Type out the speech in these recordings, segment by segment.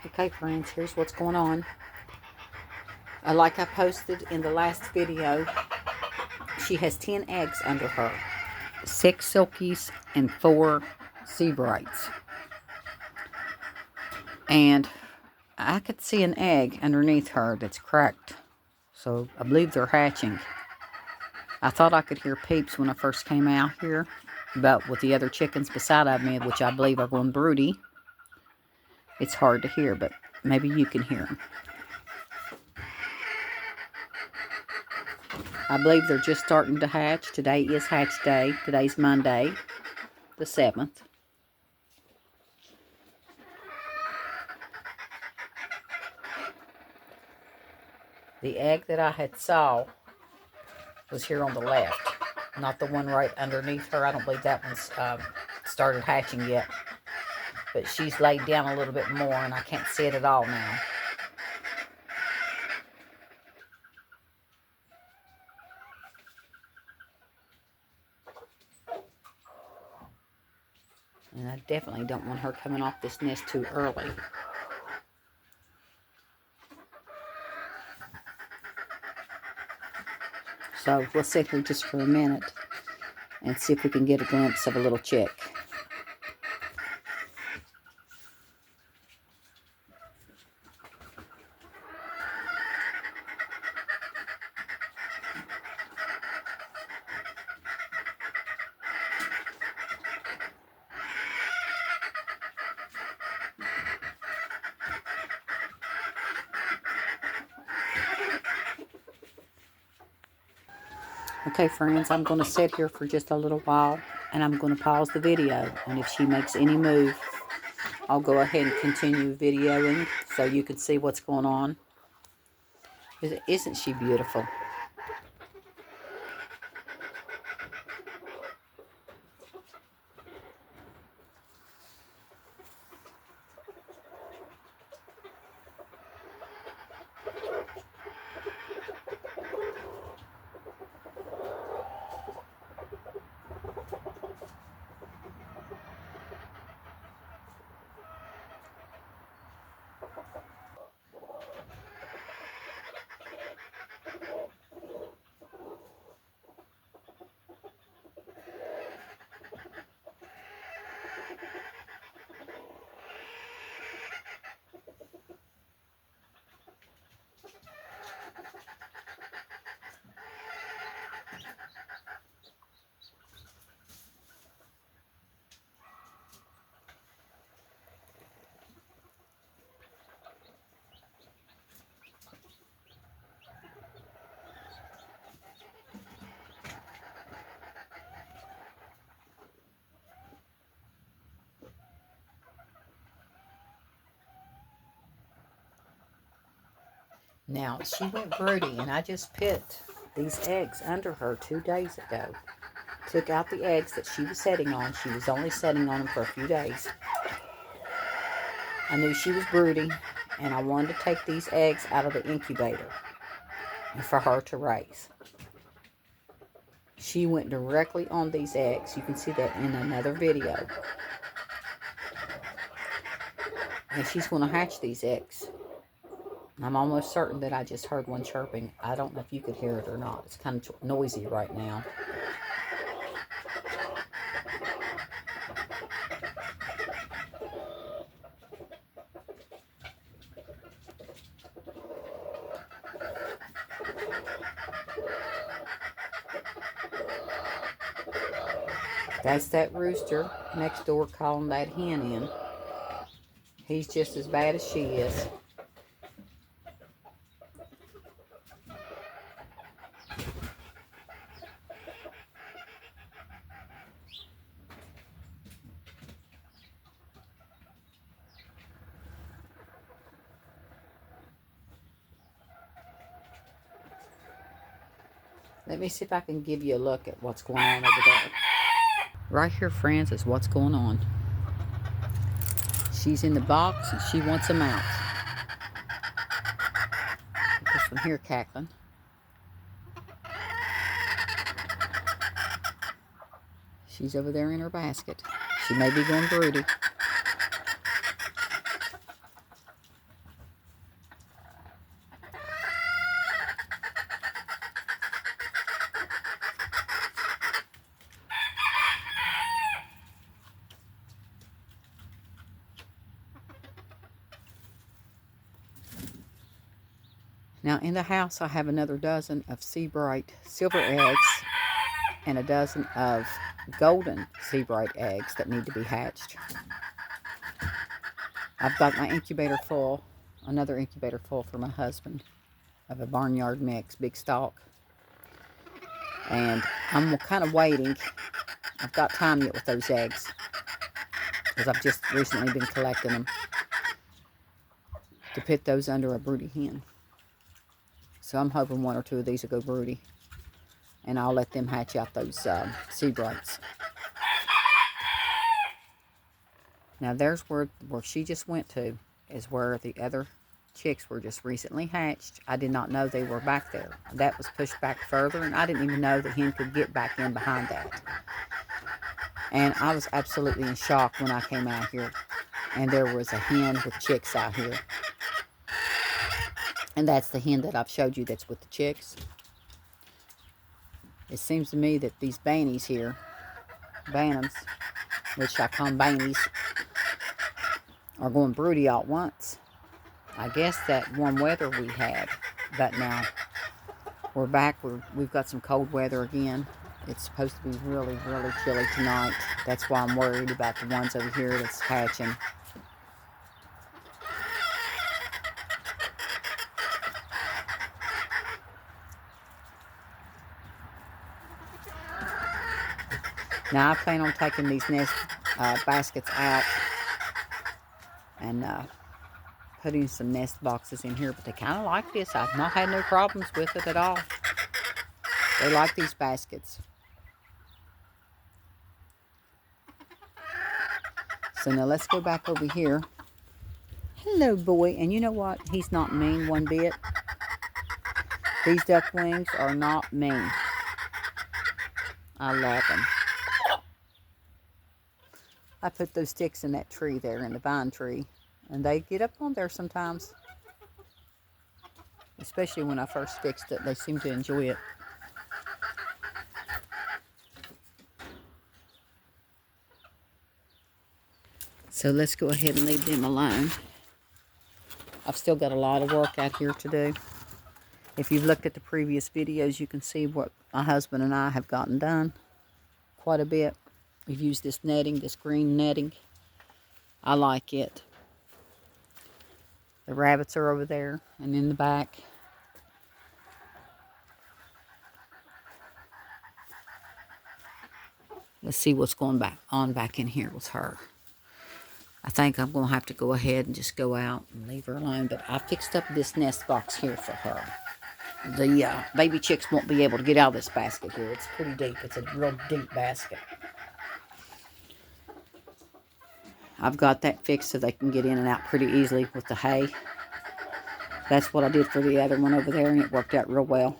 Okay, friends, here's what's going on. Like I posted in the last video, she has 10 eggs under her. 6 silkies and 4 sebrights. And I could see an egg underneath her that's cracked. So I believe they're hatching. I thought I could hear peeps when I first came out here, but with the other chickens beside of me, which I believe are going broody, it's hard to hear, but maybe you can hear them. I believe they're just starting to hatch. Today is hatch day. Today's Monday, the 7th. The egg that I had saw was here on the left, not the one right underneath her. I don't believe that one's started hatching yet, but she's laid down a little bit more, and I can't see it at all now. And I definitely don't want her coming off this nest too early. So we'll sit here just for a minute and see if we can get a glimpse of a little chick. Okay, friends, I'm going to sit here for just a little while, and I'm going to pause the video. And if she makes any move, I'll go ahead and continue videoing so you can see what's going on. Isn't she beautiful? Now, she went broody, and I just picked these eggs under her 2 days ago. Took out the eggs that she was setting on. She was only setting on them for a few days. I knew she was broody, and I wanted to take these eggs out of the incubator and for her to raise. She went directly on these eggs. You can see that in another video. And she's going to hatch these eggs. I'm almost certain that I just heard one chirping. I don't know if you could hear it or not. It's kind of noisy right now. That's that rooster next door calling that hen in. He's just as bad as she is. Let me see if I can give you a look at what's going on over there. Right here, friends, is what's going on. She's in the box and she wants them out. This one here cackling. She's over there in her basket. She may be going broody. Now in the house I have another dozen of sebright silver eggs and a dozen of golden sebright eggs that need to be hatched. I've got my incubator full, another incubator full for my husband of a barnyard mix, big stock. And I'm kind of waiting. I've got time yet with those eggs because I've just recently been collecting them to put those under a broody hen. So I'm hoping one or two of these will go broody. And I'll let them hatch out those sebrights. Now there's where she just went to, is where the other chicks were just recently hatched. I did not know they were back there. That was pushed back further, and I didn't even know the hen could get back in behind that. And I was absolutely in shock when I came out here, and there was a hen with chicks out here. And that's the hen that I've showed you that's with the chicks. It seems to me that these banties here, bantams, which I call them banties, are going broody all at once. I guess that warm weather we had, but now we're back. We've got some cold weather again. It's supposed to be really, really chilly tonight. That's why I'm worried about the ones over here that's hatching. Now I plan on taking these nest baskets out and putting some nest boxes in here, but they kind of like this. I've not had no problems with it at all. They like these baskets. So now let's go back over here. Hello, boy. And you know what? He's not mean one bit. These ducklings are not mean. I love them. I put those sticks in that tree there, in the vine tree, and they get up on there sometimes. Especially when I first fixed it, they seem to enjoy it. So let's go ahead and leave them alone. I've still got a lot of work out here to do. If you've looked at the previous videos, you can see what my husband and I have gotten done. Quite a bit. We've used this netting, this green netting. I like it. The rabbits are over there and in the back. Let's see what's going on back in here with her. I think I'm going to have to go ahead and just go out and leave her alone. But I fixed up this nest box here for her. The baby chicks won't be able to get out of this basket here. It's pretty deep. It's a real deep basket. I've got that fixed so they can get in and out pretty easily with the hay. That's what I did for the other one over there, and it worked out real well.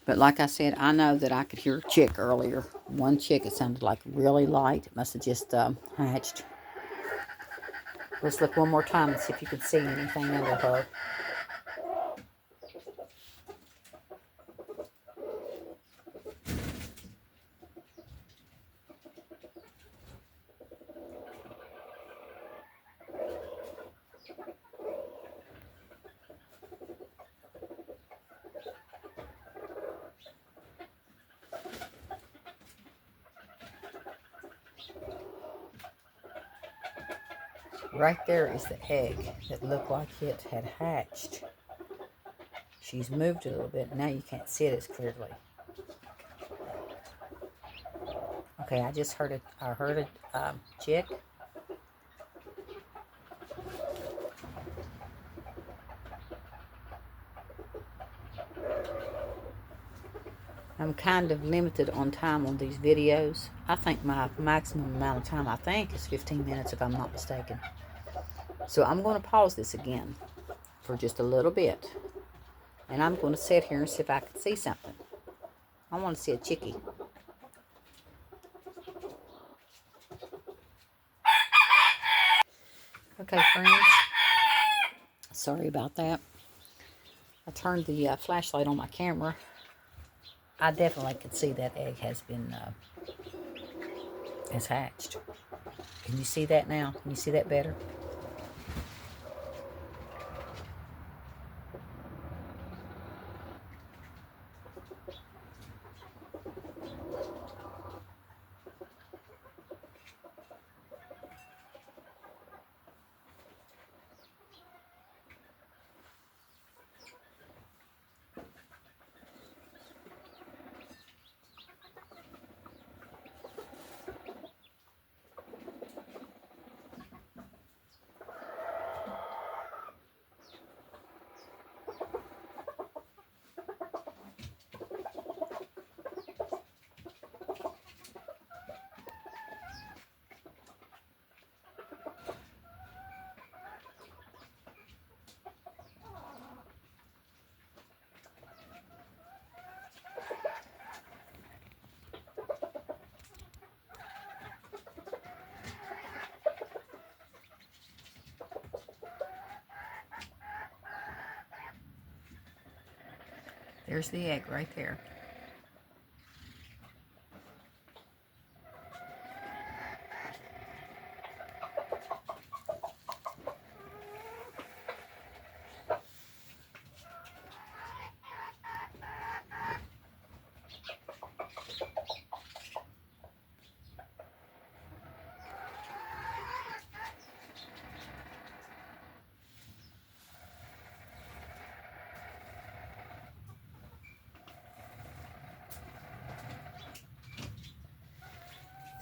But like I said, I know that I could hear a chick earlier. One chick, it sounded like really light. It must have just hatched. Let's look one more time and see if you can see anything under her. Right there is the egg that looked like it had hatched. She's moved a little bit. Now you can't see it as clearly. Okay, I just heard a chick. I'm kind of limited on time on these videos. I think my maximum amount of time, is 15 minutes if I'm not mistaken. So I'm going to pause this again for just a little bit. And I'm going to sit here and see if I can see something. I want to see a chickie. Okay, friends. Sorry about that. I turned the flashlight on my camera. I definitely could see that egg has hatched. Can you see that now? Can you see that better? There's the egg right there.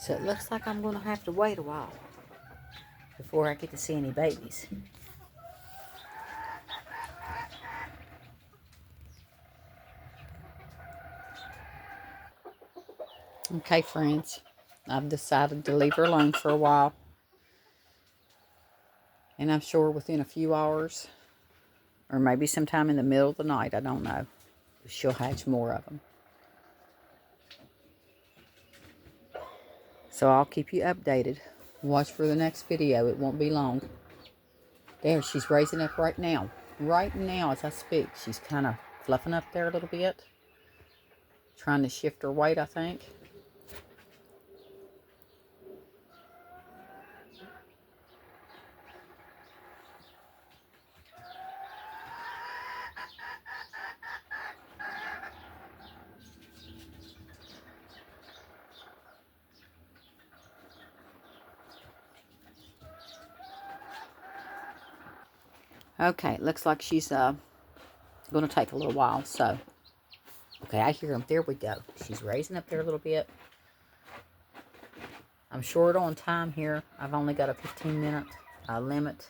So it looks like I'm going to have to wait a while before I get to see any babies. Okay, friends, I've decided to leave her alone for a while. And I'm sure within a few hours, or maybe sometime in the middle of the night, I don't know, she'll hatch more of them. So I'll keep you updated. Watch for the next video. It won't be long. There, she's raising up right now. Right now as I speak. She's kind of fluffing up there a little bit. Trying to shift her weight, I think. Okay, it looks like she's going to take a little while, so. Okay, I hear them. There we go. She's raising up there a little bit. I'm short on time here. I've only got a 15-minute limit.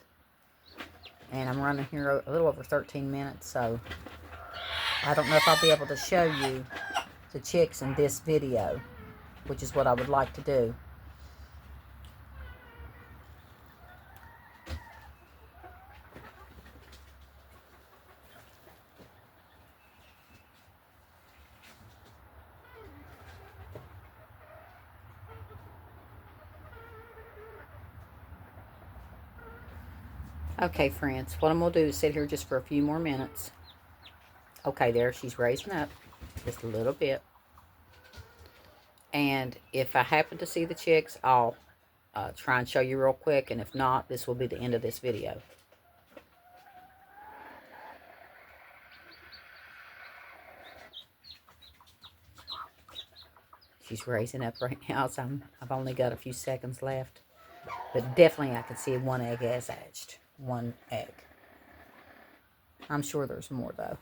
And I'm running here a little over 13 minutes, so I don't know if I'll be able to show you the chicks in this video, which is what I would like to do. Okay, friends, what I'm going to do is sit here just for a few more minutes. Okay, there, she's raising up just a little bit. And if I happen to see the chicks, I'll try and show you real quick. And if not, this will be the end of this video. She's raising up right now, so I've only got a few seconds left. But definitely I can see one egg has hatched. One egg. I'm sure there's more, though.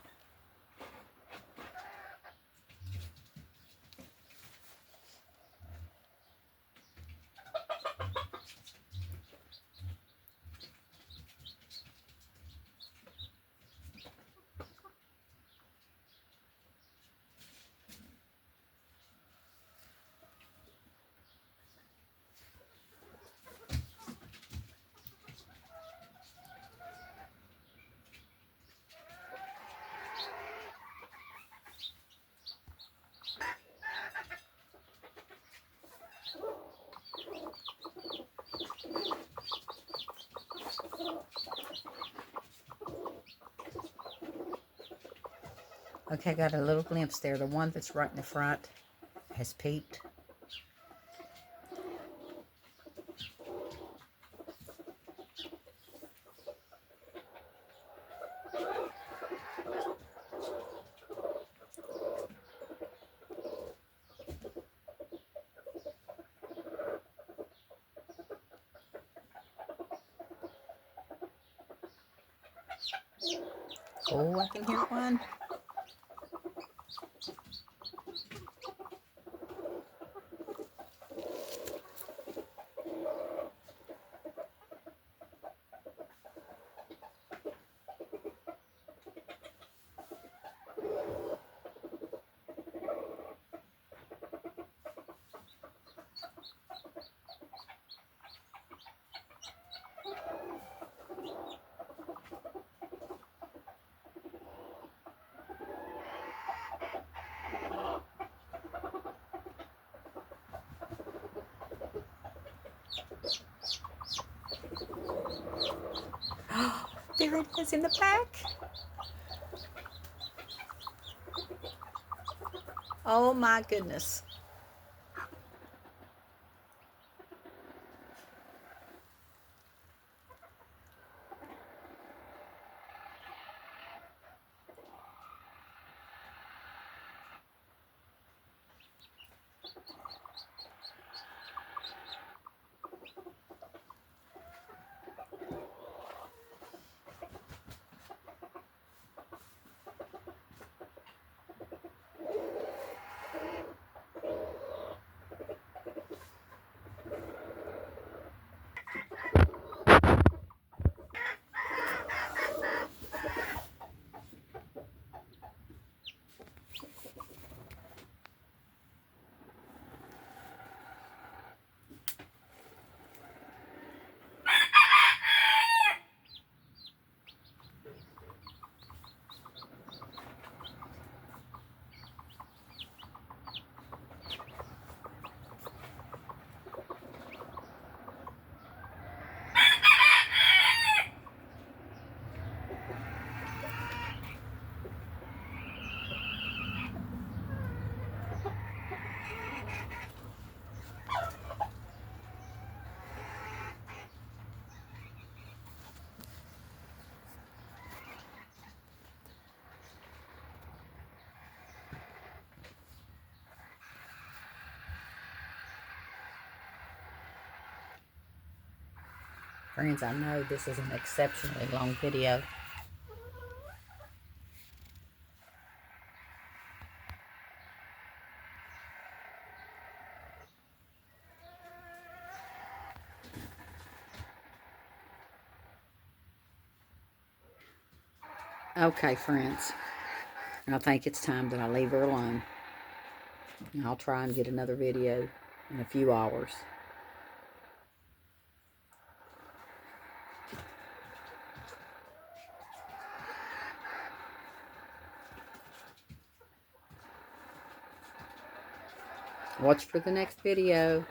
Okay, I got a little glimpse there. The one that's right in the front has peeped. Oh, I can hear one. There it is in the back. Oh my goodness. Friends, I know this is an exceptionally long video. Okay, friends. I think it's time that I leave her alone. I'll try and get another video in a few hours. Watch for the next video.